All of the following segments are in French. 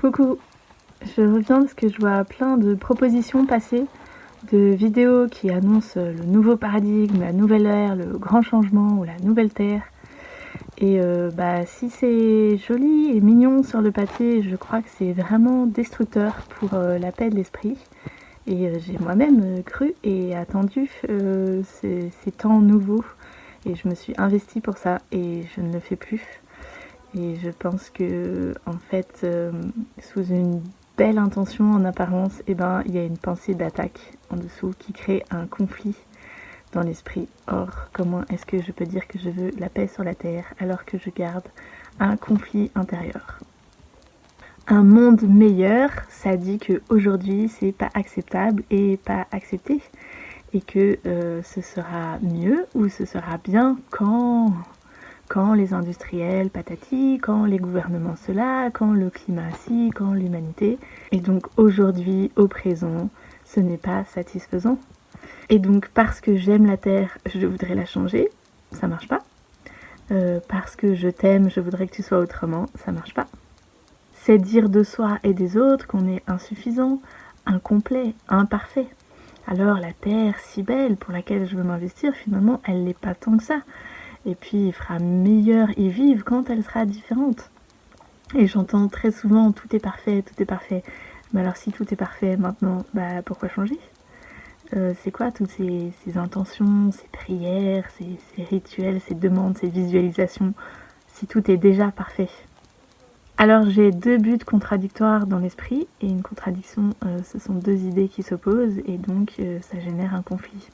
Coucou, je reviens parce que je vois plein de propositions passer, de vidéos qui annoncent le nouveau paradigme, la nouvelle ère, le grand changement ou la nouvelle terre. Et si c'est joli et mignon sur le papier, je crois que c'est vraiment destructeur pour la paix de l'esprit. Et j'ai moi-même cru et attendu ces temps nouveaux. Et je me suis investie pour ça et je ne le fais plus. Et je pense que, en fait, sous une belle intention en apparence, il y a une pensée d'attaque en dessous qui crée un conflit dans l'esprit. Or, comment est-ce que je peux dire que je veux la paix sur la terre alors que je garde un conflit intérieur? Un monde meilleur, ça dit qu'aujourd'hui c'est pas acceptable et pas accepté. Et que ce sera mieux ou ce sera bien quand les industriels patati, quand les gouvernements cela, quand le climat ci, quand l'humanité. Et donc aujourd'hui, au présent, ce n'est pas satisfaisant. Et donc parce que j'aime la Terre, je voudrais la changer, ça marche pas. Parce que je t'aime, je voudrais que tu sois autrement, ça marche pas. C'est dire de soi et des autres qu'on est insuffisant, incomplet, imparfait. Alors la Terre si belle pour laquelle je veux m'investir, finalement, elle n'est pas tant que ça. Et puis il fera meilleur y vivre quand elle sera différente. Et j'entends très souvent tout est parfait, tout est parfait. Mais alors si tout est parfait maintenant, pourquoi changer? C'est quoi toutes ces intentions, ces prières, ces rituels, ces demandes, ces visualisations, si tout est déjà parfait? Alors j'ai deux buts contradictoires dans l'esprit, et une contradiction, ce sont deux idées qui s'opposent, et donc ça génère un conflit.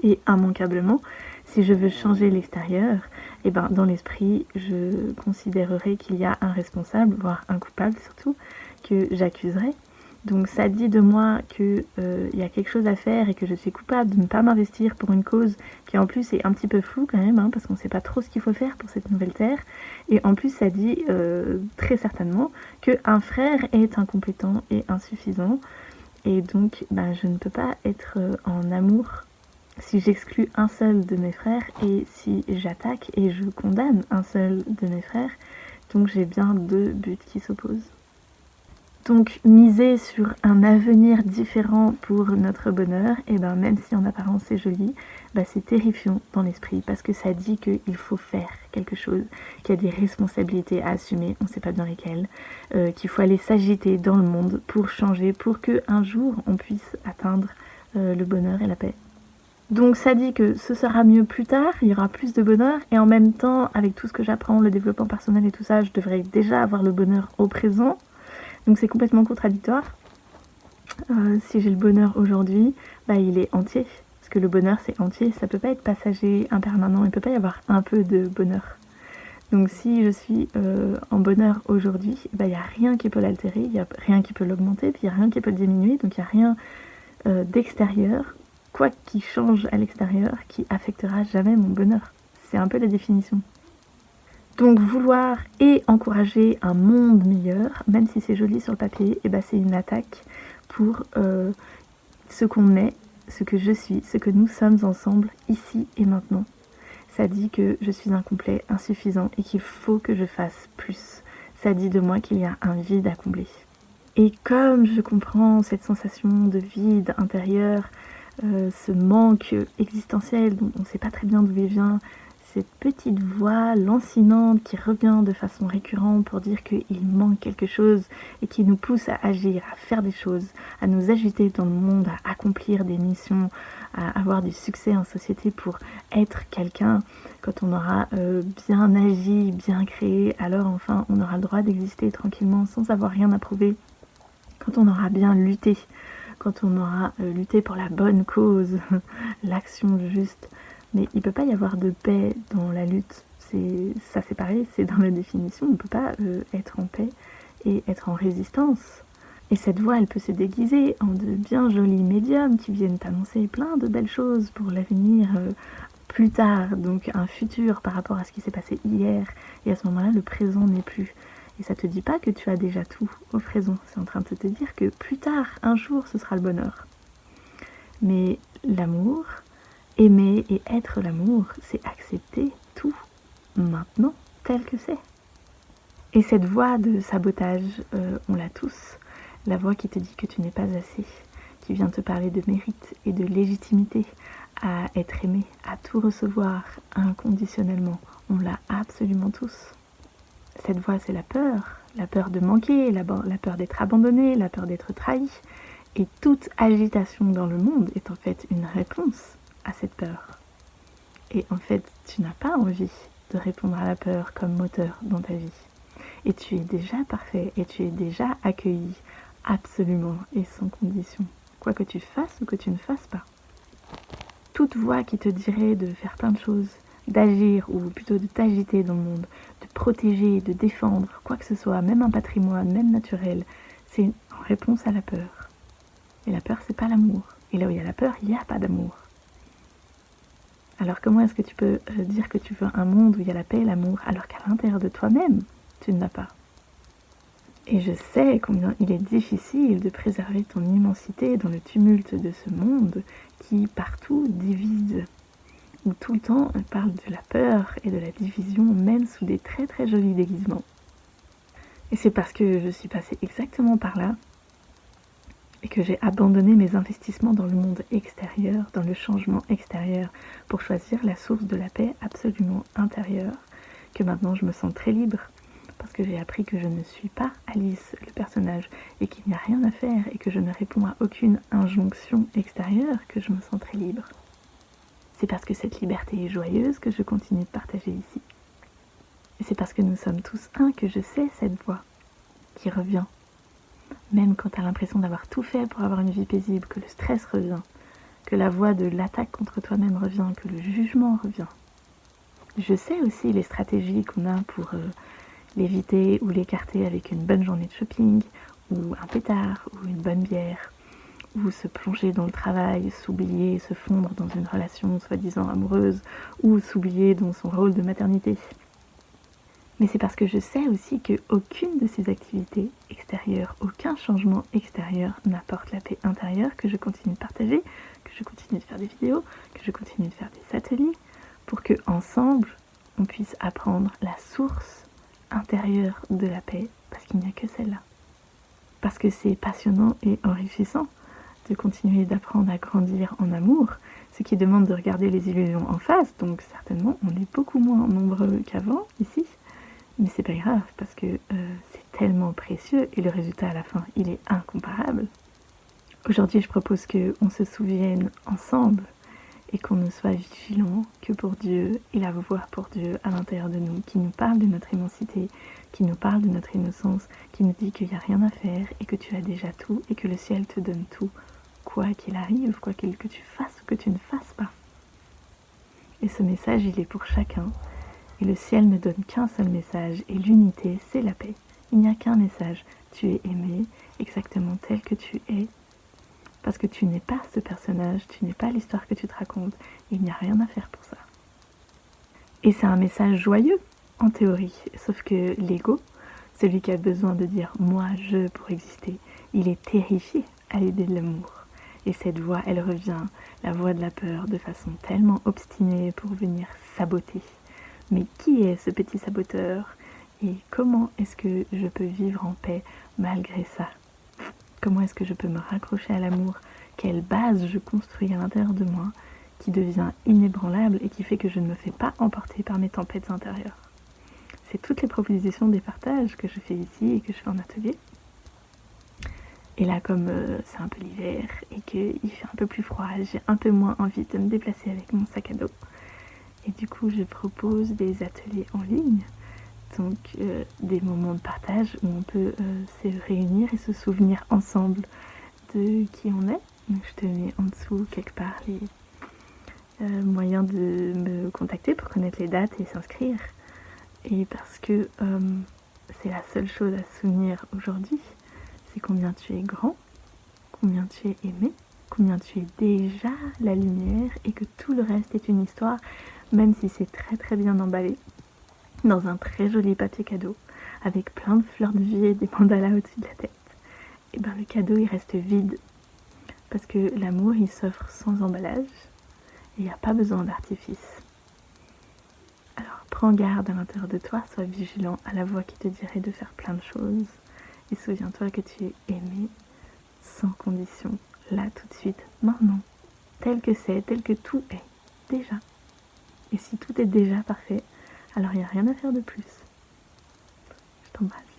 Et immanquablement, si je veux changer l'extérieur, dans l'esprit, je considérerai qu'il y a un responsable, voire un coupable surtout, que j'accuserai. Donc ça dit de moi qu'il y a quelque chose à faire et que je suis coupable de ne pas m'investir pour une cause qui en plus est un petit peu floue quand même, parce qu'on ne sait pas trop ce qu'il faut faire pour cette nouvelle terre. Et en plus ça dit très certainement qu'un frère est incompétent et insuffisant. Et donc je ne peux pas être en amour si j'exclus un seul de mes frères et si j'attaque et je condamne un seul de mes frères. Donc j'ai bien deux buts qui s'opposent. Donc miser sur un avenir différent pour notre bonheur, même si en apparence c'est joli, c'est terrifiant dans l'esprit parce que ça dit qu'il faut faire quelque chose, qu'il y a des responsabilités à assumer, on ne sait pas bien lesquelles, qu'il faut aller s'agiter dans le monde pour changer, pour qu'un jour on puisse atteindre le bonheur et la paix. Donc ça dit que ce sera mieux plus tard, il y aura plus de bonheur, et en même temps, avec tout ce que j'apprends, le développement personnel et tout ça, je devrais déjà avoir le bonheur au présent. Donc c'est complètement contradictoire. Si j'ai le bonheur aujourd'hui, il est entier. Parce que le bonheur c'est entier, ça peut pas être passager, impermanent, il peut pas y avoir un peu de bonheur. Donc si je suis en bonheur aujourd'hui, il n'y a rien qui peut l'altérer, il n'y a rien qui peut l'augmenter, puis il n'y a rien qui peut le diminuer, donc il n'y a rien d'extérieur, quoi qui change à l'extérieur, qui affectera jamais mon bonheur. C'est un peu la définition. Donc vouloir et encourager un monde meilleur, même si c'est joli sur le papier, c'est une attaque pour ce qu'on est, ce que je suis, ce que nous sommes ensemble, ici et maintenant. Ça dit que je suis incomplet, insuffisant et qu'il faut que je fasse plus. Ça dit de moi qu'il y a un vide à combler. Et comme je comprends cette sensation de vide intérieur, ce manque existentiel dont on ne sait pas très bien d'où il vient, cette petite voix lancinante qui revient de façon récurrente pour dire qu'il manque quelque chose et qui nous pousse à agir, à faire des choses, à nous agiter dans le monde, à accomplir des missions, à avoir du succès en société pour être quelqu'un. Quand on aura bien agi, bien créé, alors enfin on aura le droit d'exister tranquillement sans avoir rien à prouver. Quand on aura bien lutté, quand on aura lutté pour la bonne cause, l'action juste. Mais il ne peut pas y avoir de paix dans la lutte. Ça c'est pareil, c'est dans la définition. On ne peut pas être en paix et être en résistance. Et cette voix, elle peut se déguiser en de bien jolis médiums qui viennent t'annoncer plein de belles choses pour l'avenir plus tard. Donc un futur par rapport à ce qui s'est passé hier. Et à ce moment-là, le présent n'est plus. Et ça te dit pas que tu as déjà tout au présent. C'est en train de te dire que plus tard, un jour, ce sera le bonheur. Mais l'amour, aimer et être l'amour, c'est accepter tout maintenant tel que c'est. Et cette voix de sabotage, on l'a tous. La voix qui te dit que tu n'es pas assez, qui vient te parler de mérite et de légitimité à être aimé, à tout recevoir inconditionnellement. On l'a absolument tous. Cette voix, c'est la peur de manquer, la peur d'être abandonné, la peur d'être trahi. Et toute agitation dans le monde est en fait une réponse à cette peur. Et en fait, tu n'as pas envie de répondre à la peur comme moteur dans ta vie. Et tu es déjà parfait, et tu es déjà accueilli, absolument et sans condition. Quoi que tu fasses ou que tu ne fasses pas. Toute voix qui te dirait de faire plein de choses, d'agir ou plutôt de t'agiter dans le monde, de protéger, de défendre, quoi que ce soit, même un patrimoine, même naturel, c'est en réponse à la peur. Et la peur, c'est pas l'amour. Et là où il y a la peur, il n'y a pas d'amour. Alors comment est-ce que tu peux dire que tu veux un monde où il y a la paix et l'amour alors qu'à l'intérieur de toi-même, tu ne l'as pas? Et je sais combien il est difficile de préserver ton immensité dans le tumulte de ce monde qui partout divise, où tout le temps on parle de la peur et de la division, même sous des très très jolis déguisements. Et c'est parce que je suis passée exactement par là et que j'ai abandonné mes investissements dans le monde extérieur, dans le changement extérieur, pour choisir la source de la paix absolument intérieure, que maintenant je me sens très libre. Parce que j'ai appris que je ne suis pas Alice, le personnage, et qu'il n'y a rien à faire, et que je ne réponds à aucune injonction extérieure, que je me sens très libre. C'est parce que cette liberté est joyeuse que je continue de partager ici. Et c'est parce que nous sommes tous un que je sais cette voix qui revient. Même quand tu as l'impression d'avoir tout fait pour avoir une vie paisible, que le stress revient, que la voix de l'attaque contre toi-même revient, que le jugement revient. Je sais aussi les stratégies qu'on a pour l'éviter ou l'écarter avec une bonne journée de shopping, ou un pétard, ou une bonne bière, ou se plonger dans le travail, s'oublier, se fondre dans une relation soi-disant amoureuse, ou s'oublier dans son rôle de maternité. Mais c'est parce que je sais aussi qu'aucune de ces activités extérieures, aucun changement extérieur n'apporte la paix intérieure, que je continue de partager, que je continue de faire des vidéos, que je continue de faire des ateliers, pour que ensemble on puisse apprendre la source intérieure de la paix, parce qu'il n'y a que celle-là. Parce que c'est passionnant et enrichissant de continuer d'apprendre à grandir en amour, ce qui demande de regarder les illusions en face, donc certainement on est beaucoup moins nombreux qu'avant ici, mais c'est pas grave parce que c'est tellement précieux et le résultat à la fin il est incomparable. Aujourd'hui je propose qu'on se souvienne ensemble et qu'on ne soit vigilant que pour Dieu et la voix pour Dieu à l'intérieur de nous, qui nous parle de notre immensité, qui nous parle de notre innocence, qui nous dit qu'il n'y a rien à faire et que tu as déjà tout et que le ciel te donne tout, quoi qu'il arrive, quoi que tu fasses ou que tu ne fasses pas. Et ce message, il est pour chacun. Et le ciel ne donne qu'un seul message, et l'unité, c'est la paix. Il n'y a qu'un message, tu es aimé exactement tel que tu es. Parce que tu n'es pas ce personnage, tu n'es pas l'histoire que tu te racontes, il n'y a rien à faire pour ça. Et c'est un message joyeux, en théorie, sauf que l'ego, celui qui a besoin de dire « moi, je » pour exister, il est terrifié à l'idée de l'amour. Et cette voix, elle revient, la voix de la peur, de façon tellement obstinée pour venir saboter. Mais qui est ce petit saboteur? Et comment est-ce que je peux vivre en paix malgré ça? Comment est-ce que je peux me raccrocher à l'amour? Quelle base je construis à l'intérieur de moi qui devient inébranlable et qui fait que je ne me fais pas emporter par mes tempêtes intérieures? C'est toutes les propositions des partages que je fais ici et que je fais en atelier. Et là, comme c'est un peu l'hiver et qu'il fait un peu plus froid, j'ai un peu moins envie de me déplacer avec mon sac à dos. Et du coup, je propose des ateliers en ligne. Donc des moments de partage où on peut se réunir et se souvenir ensemble de qui on est. Donc je te mets en dessous quelque part les moyens de me contacter pour connaître les dates et s'inscrire. Et parce que c'est la seule chose à se souvenir aujourd'hui, c'est combien tu es grand, combien tu es aimé, combien tu es déjà la lumière et que tout le reste est une histoire, même si c'est très très bien emballé. Dans un très joli papier cadeau, avec plein de fleurs de vie et des mandalas au-dessus de la tête. Et bien le cadeau il reste vide, parce que l'amour il s'offre sans emballage, et il n'y a pas besoin d'artifice. Alors Prends garde à l'intérieur de toi, sois vigilant à la voix qui te dirait de faire plein de choses. Et souviens-toi que tu es aimé sans condition, là tout de suite, maintenant, tel que c'est, tel que tout est, déjà. Et si tout est déjà parfait, alors il n'y a rien à faire de plus. Je t'embrasse.